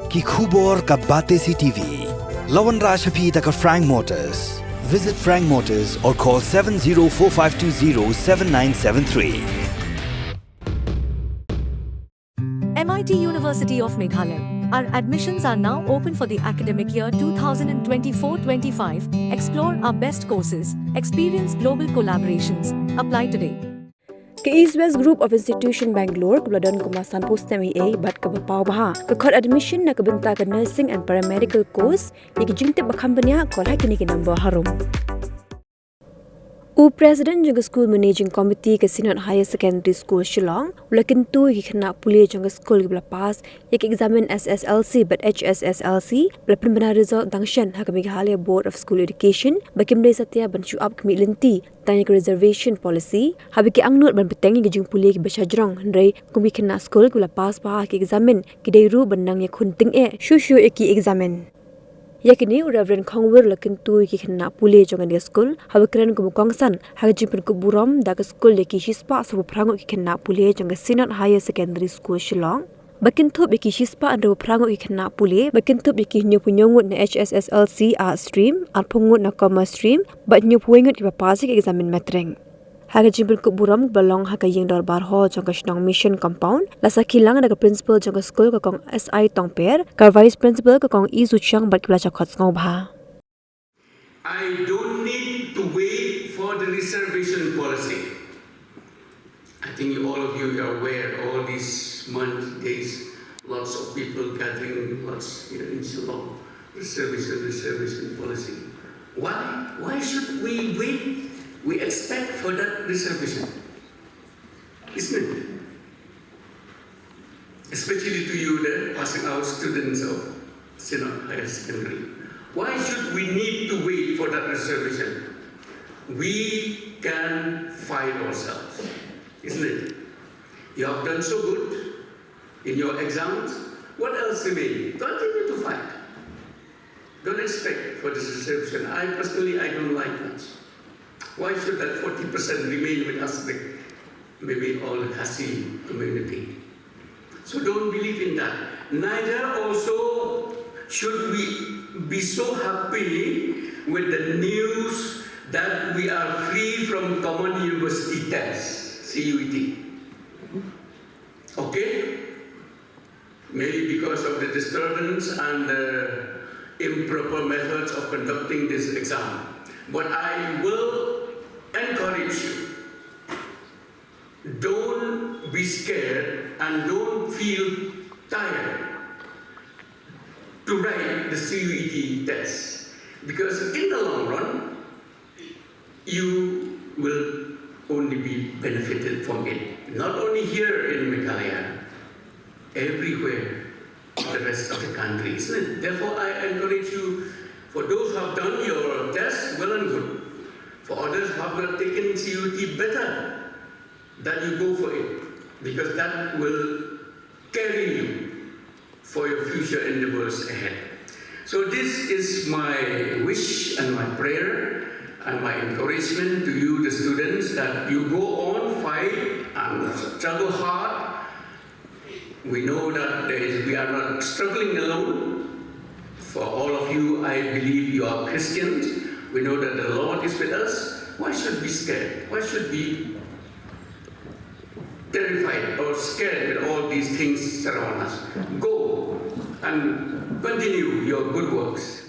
ki khubor ka bate si TV. Lawan Rashaphi taka Frank Motors. Visit Frank Motors or call 7045207973. MIT University of Meghalaya. Our admissions are now open for the academic year 2024-25. Explore our best courses. Experience global collaborations. Apply today. Ke East West Group of Institution Bangalore kebeladon kemasan postemi A bat ke bapau baha ke kod admission na kebenta ke nursing and paramedical course yang jingte bakambanya kol hakini ke number harum. President juga School Managing Committee ke Senior Higher Secondary School Shillong ulakin tu ki kena pulih juga school ke pass yak examen SSLC but HSSLC belapun benar result dangshan ha Khmihlynti Board of School Education bakim dei satya ban syuab Khmihlynti tanya ke reservation policy habi ki angnut ban betengi ke jung pulih ke besajrong hendrai kumbi kena school ke pass pa ki examen ki dei ru benang Ïakhun ting shushu ki examen. Yakini Reverend Khongwir lakin tu ki kena pulih jangan dia school hawakran ku kongsan haji pen ku buram da ke school ki hispa sabu prango ki kena pulih jangan Senior Higher Secondary School Shillong bakin tu ki hispa ando prango ki kena pulih bakin tu ki nyupungongut na HSSLC art stream arpungut na commerce stream bat nyupungot ki papasik examen matreng haga jimpun ku buram balong haga yeng dor bar ho jong kashnong mission compound la sakilang daga principal jong school ka kong SI Tongper ka vice principal ka kong Izu Chang bat kila chakot ngau bha. I don't need to wait for the reservation policy. I think all of you are aware all these months, days, lots of people gathering, lots in Shillong. Reservation policy. Why should we wait? We expect for that reservation, isn't it? Especially to you, the passing out students of Senior Higher Secondary. Why should we need to wait for that reservation? We can fight ourselves, isn't it? You have done so good in your exams. What else remains? Continue to fight. Don't expect for this reservation. I personally don't like that. Why should that 40% remain with us, maybe all the Khasi community? So don't believe in that. Neither also should we be so happy with the news that we are free from common university test, CUET. Okay? Maybe because of the disturbance and the improper methods of conducting this exam. But I will encourage you, don't be scared and don't feel tired to write the CUET test, because in the long run you will only be benefited from it, not only here in Meghalaya, everywhere in the rest of the country, isn't it? Therefore I encourage you, for those who have done your test, well and good. For others who have not taken CUET, better that you go for it, because that will carry you for your future endeavors ahead. So this is my wish and my prayer and my encouragement to you, the students, that you go on, fight and struggle hard. We know that we are not struggling alone. For all of you, I believe you are Christians. We know that the Lord is with us. Why should we be scared? Why should we be terrified or scared with all these things around us? Go and continue your good works.